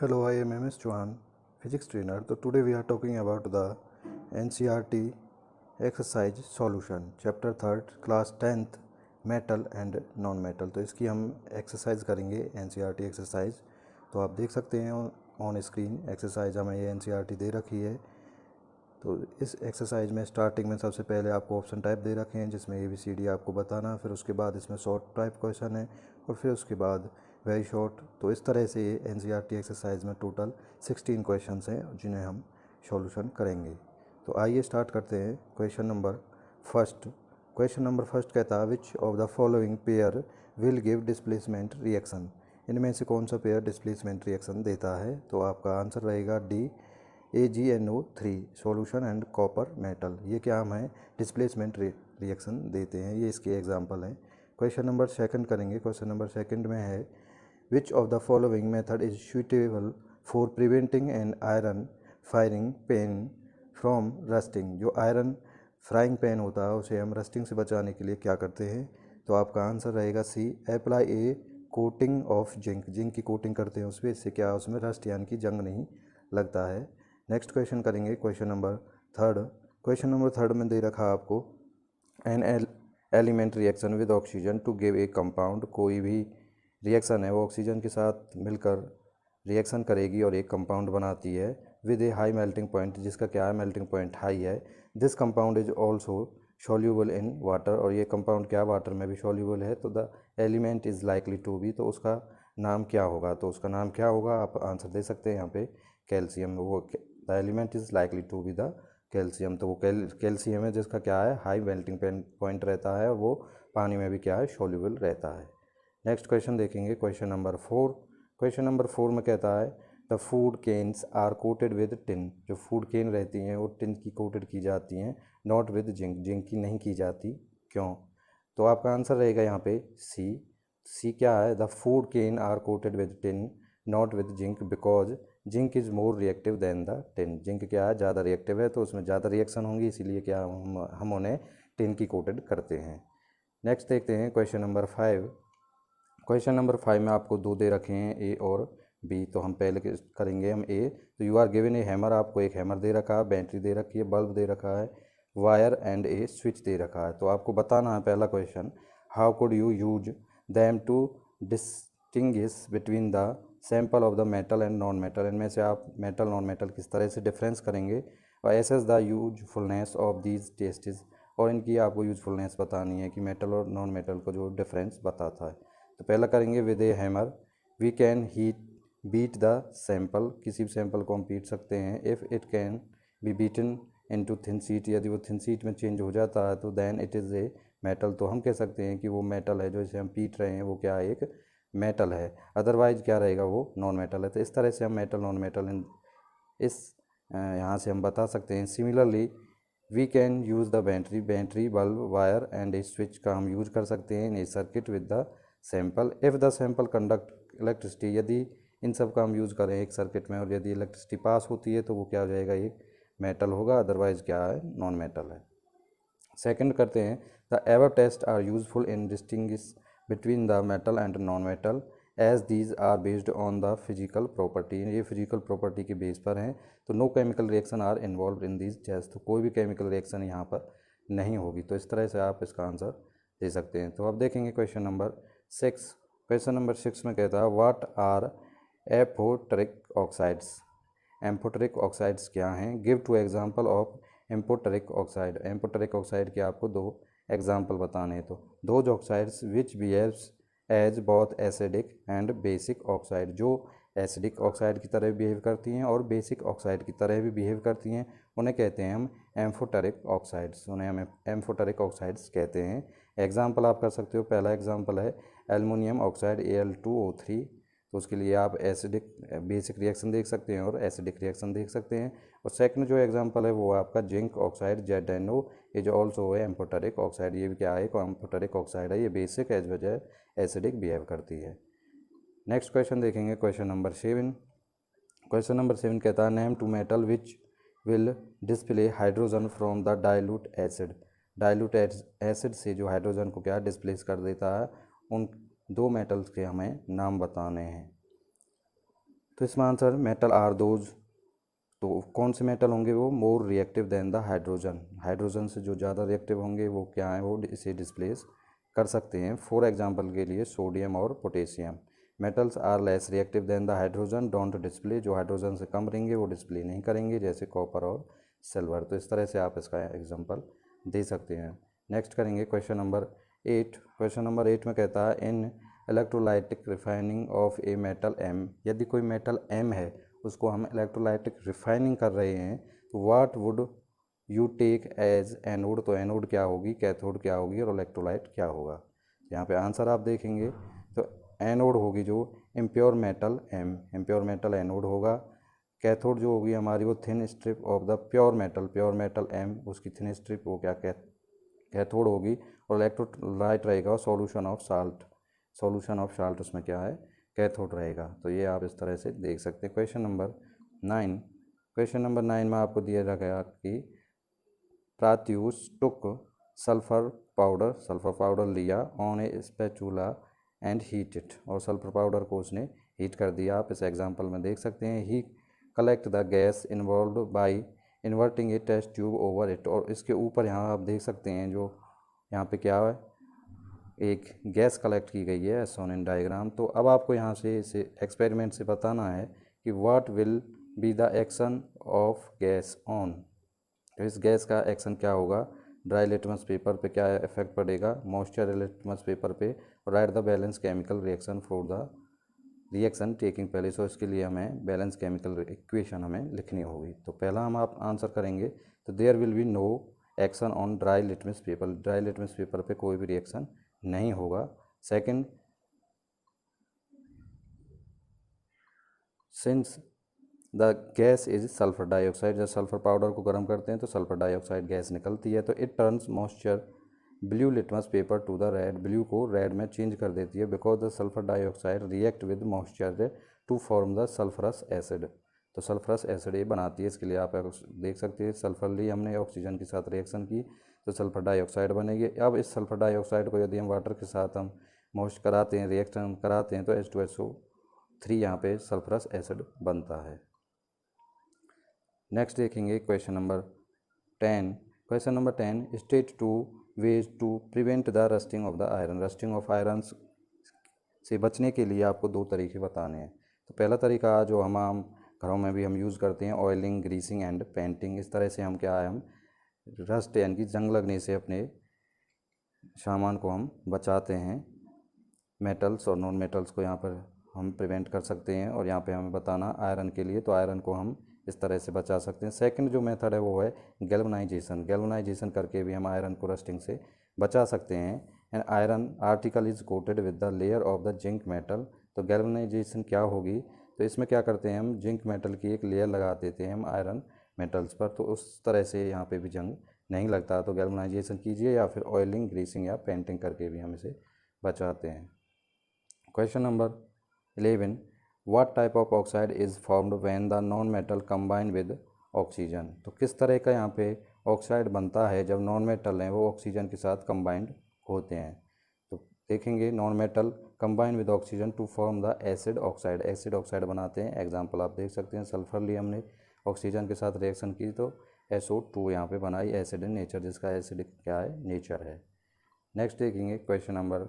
Hello, I am MS Chauhan, physics trainer. So today we are talking about the NCERT exercise solution, chapter 3rd, class 10th, metal and non metal. तो इसकी हम exercise करेंगे NCERT exercise. तो आप देख सकते हैं on screen exercise हमें ये NCERT दे रखी है। तो इस एक्सरसाइज में स्टार्टिंग में सबसे पहले आपको ऑप्शन टाइप दे रखे हैं जिसमें ABCD आपको बताना, फिर उसके बाद इसमें शॉर्ट टाइप क्वेश्चन है और फिर उसके बाद वेरी शॉर्ट। तो इस तरह से ये NCERT एक्सरसाइज में टोटल 16 क्वेश्चंस हैं जिन्हें हम सॉल्यूशन करेंगे। तो आइए स्टार्ट करते हैं। क्वेश्चन नंबर फर्स्ट कहता है which of the following pair will give displacement reaction. इनमें से कौन सा पेयर डिस्प्लेसमेंट रिएक्शन देता है? तो आपका आंसर रहेगा D AgNO3 solution and copper metal. ये क्या हम है डिस्प्लेसमेंट रिएक्शन देते हैं, ये इसके एग्जांपल हैं। क्वेश्चन नंबर सेकंड करेंगे। क्वेश्चन नंबर सेकंड में है which of the following method is suitable for preventing an iron firing pan from rusting. जो आयरन फ्राइंग पैन होता है उसे हम रस्टिंग से बचाने के लिए क्या करते हैं? तो आपका आंसर रहेगा C apply a coating of zinc. Zinc की कोटिंग करते हैं उस पर, इससे क्या उसमें रस्ट यानी कि जंग नहीं लगता है। नेक्स्ट क्वेश्चन करेंगे question number third. Question number third में दे रखा आपको an element reaction with oxygen to give a compound. कोई भी रिएक्शन है वो ऑक्सीजन के साथ मिलकर रिएक्शन करेगी और एक कंपाउंड बनाती है with A high melting point, जिसका क्या है मेल्टिंग पॉइंट हाई है। This compound is also soluble in water, और ये कंपाउंड क्या वाटर में भी सॉल्यूबल है। तो the element is likely to be, तो उसका नाम क्या होगा? तो उसका नाम क्या होगा आप आंसर दे सकते हैं यहाँ पे कैल्शियम। वो the element is likely to be the calcium. तो वो कैल्शियम है जिसका क्या है हाई मेल्टिंग पॉइंट रहता है, वो पानी में भी क्या है सॉल्यूबल रहता है। नेक्स्ट क्वेश्चन देखेंगे क्वेश्चन नंबर 4। क्वेश्चन नंबर 4 में कहता है the food cans are coated with tin. जो फूड केन रहती हैं वो टिन की कोटेड की जाती हैं, नॉट विद जिंक। जिंक की नहीं की जाती, क्यों? तो आपका आंसर रहेगा यहाँ पे सी क्या है? The food can are coated with tin not with zinc because zinc is more reactive than the tin. Zinc क्या है ज़्यादा रिएक्टिव है, तो उसमें ज़्यादा रिएक्शन होंगी, इसीलिए क्या हम उन्हें टिन की कोटेड करते हैं। नेक्स्ट देखते हैं क्वेश्चन नंबर 5। क्वेश्चन नंबर 5 में आपको दो दे रखे हैं ए और बी। तो हम पहले करेंगे हम ए। तो you are given a hammer, आपको एक हैमर दे रखा है, बैटरी दे रखी है, बल्ब दे रखा है, वायर एंड ए स्विच दे रखा है। तो आपको बताना है पहला question how could you use them to distinguish between the sample of the metal and non metal. इनमें से आप मेटल नॉन मेटल किस तरह से डिफरेंस करेंगे और assess the usefulness of these tests, और इनकी आपको यूजफुलनेस बतानी है कि मेटल और नॉन मेटल को जो डिफरेंस बताता है। तो पहला करेंगे with a hammer we can beat the sample. किसी भी सैंपल को हम पीट सकते हैं। If it can be beaten into thin sheet, यदि वो थिन शीट में चेंज हो जाता है तो then it is a metal. तो हम कह सकते हैं कि वो मेटल है, जो इसे हम पीट रहे हैं वो क्या है एक मेटल है, अदरवाइज क्या रहेगा वो नॉन मेटल है। तो इस तरह से हम मेटल नॉन मेटल इस यहाँ से हम बता सकते हैं। Similarly we can use the battery bulb wire and a switch का हम यूज कर सकते हैं in a circuit with the sample. If the sample conduct electricity, यदि इन सब का हम यूज़ करें एक सर्किट में और यदि इलेक्ट्रिसिटी पास होती है तो वो क्या हो जाएगा एक मेटल होगा, अदरवाइज क्या है नॉन मेटल है। सेकंड करते हैं the ever test are useful in distinguish between the metal and non metal as these are based on the physical property. ये फिजिकल प्रॉपर्टी के बेस पर हैं, तो no chemical reaction are involve in these test. तो कोई भी chemical reaction यहाँ पर नहीं होगी। तो इस तरह से आप इसका आंसर दे सकते हैं। तो अब देखेंगे क्वेश्चन नंबर 6। क्वेश्चन नंबर 6 में कहता है what are amphoteric oxides. Amphoteric oxides क्या हैं? Give two example of amphoteric oxide. Amphoteric oxide के आपको दो एग्जांपल बताने हैं। तो those oxides which behaves as both acidic and basic oxide. जो एसिडिक ऑक्साइड की तरह बिहेव करती हैं और बेसिक ऑक्साइड की तरह भी बिहेव करती हैं, उन्हें कहते हैं हम एम्फोटेरिक ऑक्साइड्स। उन्हें हम एम्फोटेरिक ऑक्साइड्स कहते हैं। एग्जाम्पल आप कर सकते हो। पहला एग्जाम्पल है एल्युमिनियम ऑक्साइड Al2O3। तो उसके लिए आप एसिडिक बेसिक रिएक्शन देख सकते हैं और एसिडिक रिएक्शन देख सकते हैं। और सेकंड जो एग्जांपल है वो आपका zinc oxide ZnO is also है एम्फोटेरिक ऑक्साइड। ये भी क्या है एम्फोटेरिक ऑक्साइड है, ये बेसिक एज वजह एसिडिक बिहेव करती है। नेक्स्ट क्वेश्चन देखेंगे क्वेश्चन नंबर 7। क्वेश्चन नंबर 7 कहता है name two metal which will display hydrogen from the dilute acid. Dilute acid से जो हाइड्रोजन को क्या डिस्प्लेस कर देता है, उन दो मेटल्स के हमें नाम बताने हैं। तो इसमें आंसर मेटल आर दोज, तो कौन से मेटल होंगे वो more reactive than the hydrogen, hydrogen से जो ज़्यादा रिएक्टिव होंगे वो क्या है, वो इसे डिस्प्लेस कर सकते हैं। फॉर एग्जांपल के लिए सोडियम और potassium. Metals are less reactive than the hydrogen don't display, जो हाइड्रोजन से कम रहेंगे वो डिस्प्ले नहीं करेंगे, जैसे कॉपर और सिल्वर। तो इस तरह से आप इसका एग्जाम्पल दे सकते हैं। नेक्स्ट करेंगे क्वेश्चन नंबर 8। क्वेश्चन नंबर 8 में कहता है in electrolytic refining of a metal M, यदि कोई मेटल एम है उसको हम इलेक्ट्रोलाइटिक रिफाइनिंग कर रहे हैं, तो what would you take as anode, तो एनोड क्या होगी, कैथोड क्या होगी और इलेक्ट्रोलाइट क्या होगा। यहाँ पे आंसर आप देखेंगे तो एनोड होगी जो impure metal M, impure metal anode होगा। कैथोड जो होगी हमारी वो thin strip of the pure metal M, उसकी थिन स्ट्रिप वो क्या कैथोड होगी। और इलेक्ट्रोलाइट रहेगा सॉल्यूशन ऑफ साल्ट, उसमें क्या है, कैथोड रहेगा। तो ये आप इस तरह से देख सकते हैं। क्वेश्चन नंबर 9 में आपको दिया गया कि प्रात्यूष टुक सल्फर पाउडर लिया on A spatula and heat it, और सल्फर पाउडर को उसने हीट कर दिया। आप इस एग्जांपल में देख सकते हैं he collect the gas involve by inverting a test tube over it, और इसके ऊपर यहाँ आप देख सकते हैं जो यहाँ पे क्या है, एक गैस कलेक्ट की गई है एज शोन इन डायग्राम। तो अब आपको यहाँ से इसे एक्सपेरिमेंट से बताना है कि what will be the action of gas on, तो इस गैस का एक्शन क्या होगा, ड्राई लिटमस पेपर पे क्या इफेक्ट पड़ेगा, मॉइस्चर लिटमस पेपर पे, और right the balance chemical reaction for the reaction taking place. और इसके लिए हमें बैलेंस केमिकल इक्वेशन हमें लिखनी होगी। तो पहला हम आप आंसर करेंगे तो there will be no action on dry litmus paper, dry litmus paper पे कोई भी रिएक्शन नहीं होगा। Second, since the gas is sulphur dioxide, जब सल्फर पाउडर को गर्म करते हैं तो सल्फर डाइऑक्साइड गैस निकलती है, तो it turns moisture blue litmus paper to the red, blue को रेड में चेंज कर देती है because the sulphur dioxide react with moisture to form the sulphurous acid, तो सल्फरस एसिड ये बनाती है। इसके लिए आप देख सकते हैं सल्फर ली हमने ऑक्सीजन के साथ रिएक्शन की तो सल्फर डाइऑक्साइड बनेगी। अब इस सल्फर डाइऑक्साइड को यदि हम वाटर के साथ हम मॉइस्ट कराते हैं, रिएक्शन कराते हैं, तो H2SO3 यहाँ पे सल्फरस एसिड बनता है। नेक्स्ट देखेंगे question number 10। Question number 10, state 2 ways to prevent the rusting of the iron, rusting of iron से बचने के लिए आपको दो तरीके बताने हैं। तो पहला तरीका जो हम घरों में भी हम यूज़ करते हैं, ऑयलिंग, ग्रीसिंग एंड पेंटिंग। इस तरह से हम क्या है, हम रस्ट यानी कि जंग लगने से अपने सामान को हम बचाते हैं, मेटल्स और नॉन मेटल्स को यहाँ पर हम प्रिवेंट कर सकते हैं। और यहाँ पे हमें बताना आयरन के लिए, तो आयरन को हम इस तरह से बचा सकते हैं। सेकंड जो मेथड है वो है गैल्वनाइजेशन करके भी हम आयरन को रस्टिंग से बचा सकते हैं। And iron article is coated with the layer of the zinc metal, तो गैल्वनाइजेशन क्या होगी, तो इसमें क्या करते हैं हम जिंक मेटल की एक लेयर लगा देते हैं हम आयरन मेटल्स पर, तो उस तरह से यहाँ पे भी जंग नहीं लगता। तो गैल्वनाइजेशन कीजिए या फिर ऑयलिंग, ग्रीसिंग या पेंटिंग करके भी हम इसे बचाते हैं। Question number 11, what type of oxide is formed when the non metal combine with oxygen, तो किस तरह का यहाँ पे ऑक्साइड बनता है जब नॉन मेटल हैं वो ऑक्सीजन के साथ कंबाइंड होते हैं। तो देखेंगे non metal combine with oxygen to form the acid oxide बनाते हैं। एग्जाम्पल आप देख सकते हैं, सल्फर लिए हमने ऑक्सीजन के साथ रिएक्शन की तो SO2 यहाँ पे बनाई, एसिड इन नेचर, जिसका एसिड क्या है, नेचर है। नेक्स्ट देखेंगे क्वेश्चन नंबर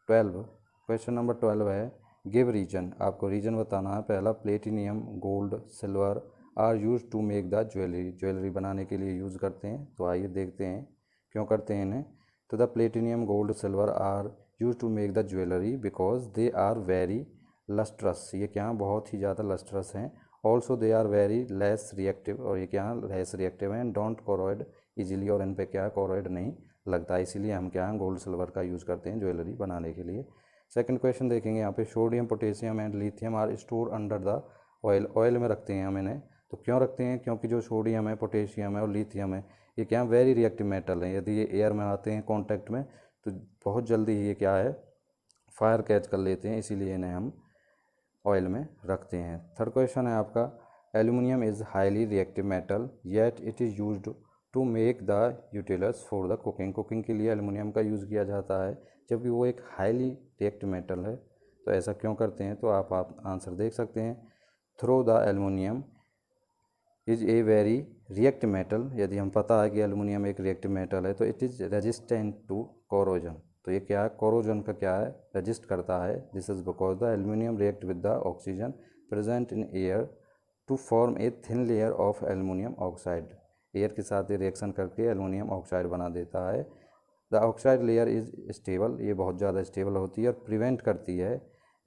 12। क्वेश्चन नंबर 12 है गिव रीजन, आपको रीजन बताना है। पहला, platinum, gold, silver are use to make the jewellery बनाने के लिए यूज़ करते हैं। तो आइए देखते हैं क्यों करते हैं इन्हें। तो the platinum, gold, silver are use to make the jewellery because they are very lustrous, ये क्या बहुत ही ज़्यादा लस्ट्रस हैं। Also they are very less reactive, और ये क्या लेस रिएक्टिव हैं। डोंट कोरोइड इजीली, और इन पर क्या कोरोइड नहीं लगता, इसीलिए हम क्या गोल्ड सिल्वर का यूज़ करते हैं ज्वेलरी बनाने के लिए। सेकंड क्वेश्चन देखेंगे यहाँ पे, sodium, potassium and lithium are store under the oil में रखते हैं हम इन्हें। तो क्यों रखते हैं, क्योंकि जो सोडियम है, पोटेशियम है और लिथियम है ये क्या वेरी रिएक्टिव मेटल है। यदि ये एयर में आते हैं कांटेक्ट में तो बहुत जल्दी ही ये क्या है फायर कैच कर लेते हैं, इसीलिए इन्हें हम ऑयल में रखते हैं। थर्ड क्वेश्चन है आपका, aluminium is highly reactive metal yet it is used to make the utensils for the cooking के लिए एल्यूमिनियम का यूज़ किया जाता है जबकि वो एक हाईली रिएक्टिव मेटल है। तो ऐसा क्यों करते हैं, तो आप आंसर देख सकते हैं। Though the aluminium is a very react metal, यदि हम पता है कि एलुमिनियम एक रिएक्ट मेटल है, तो it is resistant to corrosion. तो ये क्या है, कोरोजन का क्या है, रजिस्ट करता है। This is because the aluminium react with the oxygen present in air to form a thin layer of aluminium oxide. Air के साथ ये रिएक्शन करके एलुमिनियम ऑक्साइड बना देता है। The oxide layer is stable, ये बहुत ज़्यादा स्टेबल होती है और प्रिवेंट करती है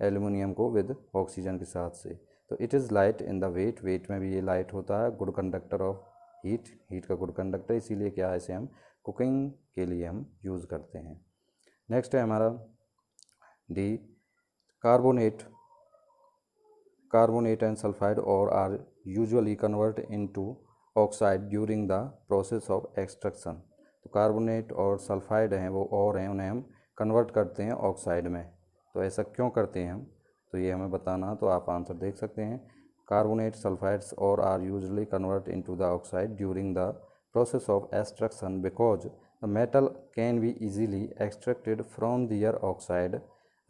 एलुमिनियम को विद ऑक्सीजन के साथ से। तो it is light in the weight, weight में भी ये लाइट होता है। Good conductor of heat, heat का गुड कंडक्टर, इसीलिए क्या है, इसे हम कुकिंग के लिए हम यूज़ करते हैं। नेक्स्ट है हमारा D, carbonate. Carbonate and sulphide और are usually convert into oxide during the process of extraction. तो कार्बोनेट और सल्फाइड हैं वो और हैं, उन्हें हम कन्वर्ट करते हैं ऑक्साइड में। तो ऐसा क्यों करते हैं हम, तो ये हमें बताना, तो आप आंसर देख सकते हैं। कार्बोनेट सल्फाइड्स और are usually convert into the oxide during the process of extraction because the metal can be easily extracted from their oxide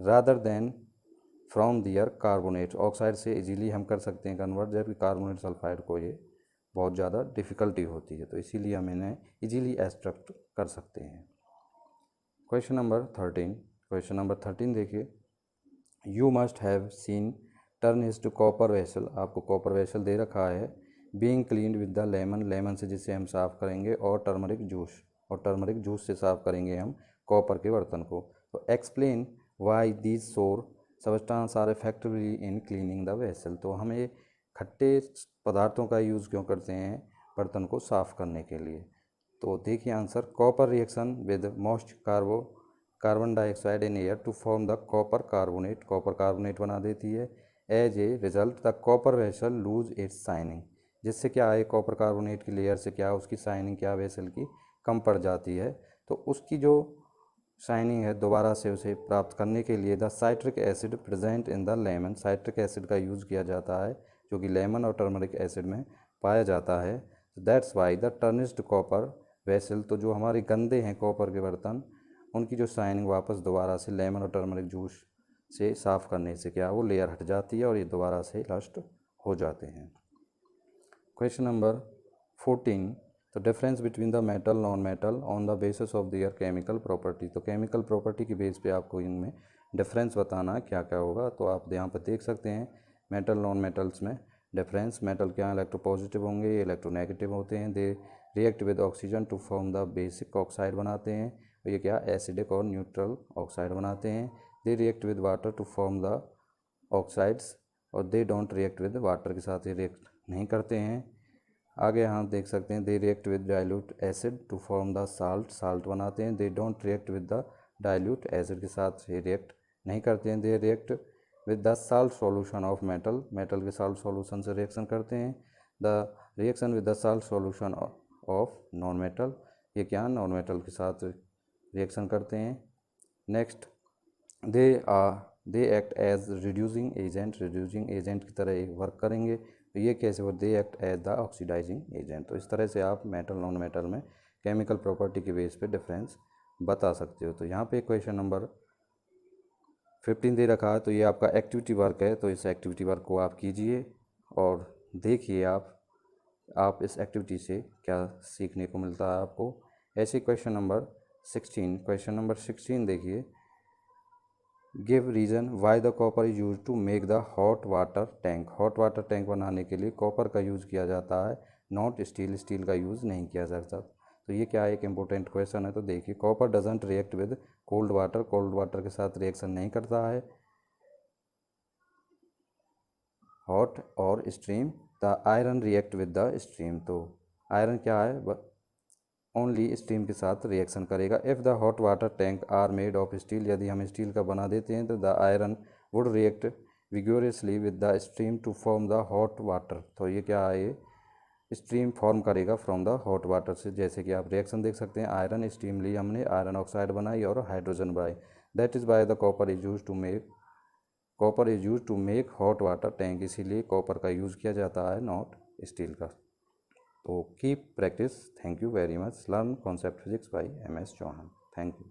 rather than from their carbonate. Oxide से इजीली हम कर सकते हैं convert, जबकि carbonate sulphide को ये बहुत ज़्यादा डिफ़िकल्टी होती है, तो इसीलिए हम इन्हें इजीली एक्सट्रैक्ट कर सकते हैं। क्वेश्चन नंबर 13, क्वेश्चन नंबर 13 देखिए। You must have seen tarnished copper vessel, आपको कॉपर वेसल दे रखा है, being cleaned with the lemon, lemon से जिसे हम साफ़ करेंगे, और टर्मरिक जूस, और टर्मरिक जूस से साफ़ करेंगे हम कॉपर के बर्तन को। तो explain why these sour substance are effectively in cleaning the vessel. तो हम ये खट्टे पदार्थों का यूज़ क्यों करते हैं बर्तन को साफ़ करने के लिए। तो देखिए answer, copper reaction with moist carbon dioxide in air to form the copper carbonate, copper carbonate बना देती है। As a result the copper vessel lose its shining, जिससे क्या है, कॉपर कार्बोनेट की लेयर से क्या, उसकी शाइनिंग क्या वेसल की कम पड़ जाती है। तो उसकी जो शाइनिंग है दोबारा से उसे प्राप्त करने के लिए the citric acid present in the lemon, citric acid का यूज़ किया जाता है जो कि लेमन और टर्मरिक एसिड में पाया जाता है। That's why the tarnished copper vessel, तो जो हमारे गंदे हैं कॉपर के बर्तन, उनकी जो शाइनिंग वापस दोबारा से लेमन और टर्मरिक जूस से साफ़ करने से क्या, वो लेयर हट जाती है और ये दोबारा से लस्ट हो जाते हैं। क्वेश्चन नंबर 14, तो difference between the metal non metal on the basis of their chemical property. तो केमिकल प्रॉपर्टी की बेस पे आपको इनमें डिफरेंस बताना क्या क्या होगा। तो आप यहाँ पर देख सकते हैं मेटल नॉन मेटल्स में डिफरेंस। मेटल क्या इलेक्ट्रोपॉजिटिव होंगे, ये इलेक्ट्रोनेगेटिव होते हैं। They react with oxygen to form the basic oxide बनाते हैं, और ये क्या एसिडिक और न्यूट्रल ऑक्साइड बनाते हैं। They react with water to form the oxides, और they don't react with water के साथ ये रिएक्ट नहीं करते हैं। आगे हम देख सकते हैं they react with dilute acid to form the salt, salt बनाते हैं। They don't react with the dilute acid के साथ ये रिएक्ट नहीं करते हैं। They react with the salt solution of metal, metal के साल्ट सॉल्यूशन से रिएक्शन करते हैं। The reaction with the salt solution of non metal, ये क्या नॉन मेटल के साथ रिएक्शन करते हैं। Next, they act as reducing agent, reducing agent की तरह वर्क करेंगे। तो ये कैसे, वो they act as the oxidising agent. तो इस तरह से आप मेटल नॉन मेटल में केमिकल प्रॉपर्टी के बेस पे डिफरेंस बता सकते हो। तो यहाँ पे क्वेश्चन नंबर 15 दे रखा है, तो ये आपका एक्टिविटी वर्क है। तो इस एक्टिविटी वर्क को आप कीजिए और देखिए आप इस एक्टिविटी से क्या सीखने को मिलता है आपको। ऐसे क्वेश्चन नंबर 16, क्वेश्चन नंबर 16 देखिए। Give reason why the copper is use to make the hot water tank, hot water tank बनाने के लिए कॉपर का यूज़ किया जाता है, नॉट स्टील, स्टील का यूज़ नहीं किया जाता। तो ये क्या है, एक इम्पोर्टेंट क्वेश्चन है। तो देखिए, copper doesn't react with cold water, cold water के साथ रिएक्शन नहीं करता है। हॉट और stream, the iron react with the stream, तो आयरन क्या है, ओनली स्टीम के साथ रिएक्शन करेगा। If the hot water tank are made of steel, यदि हम स्टील का बना देते हैं तो the iron would react vigorously with the stream to form the hot water. तो ये क्या है, ये स्ट्रीम फॉर्म करेगा फ्रॉम द हॉट वाटर से। जैसे कि आप रिएक्शन देख सकते हैं, आयरन स्टीम ली हमने, आयरन ऑक्साइड बनाई और हाइड्रोजन बनाई। That is by the copper is use to make hot water tank, इसीलिए कॉपर का यूज़ किया जाता है, नॉट स्टील का। तो keep practice. Thank you very much. Learn concept physics by MS Chauhan. Thank you.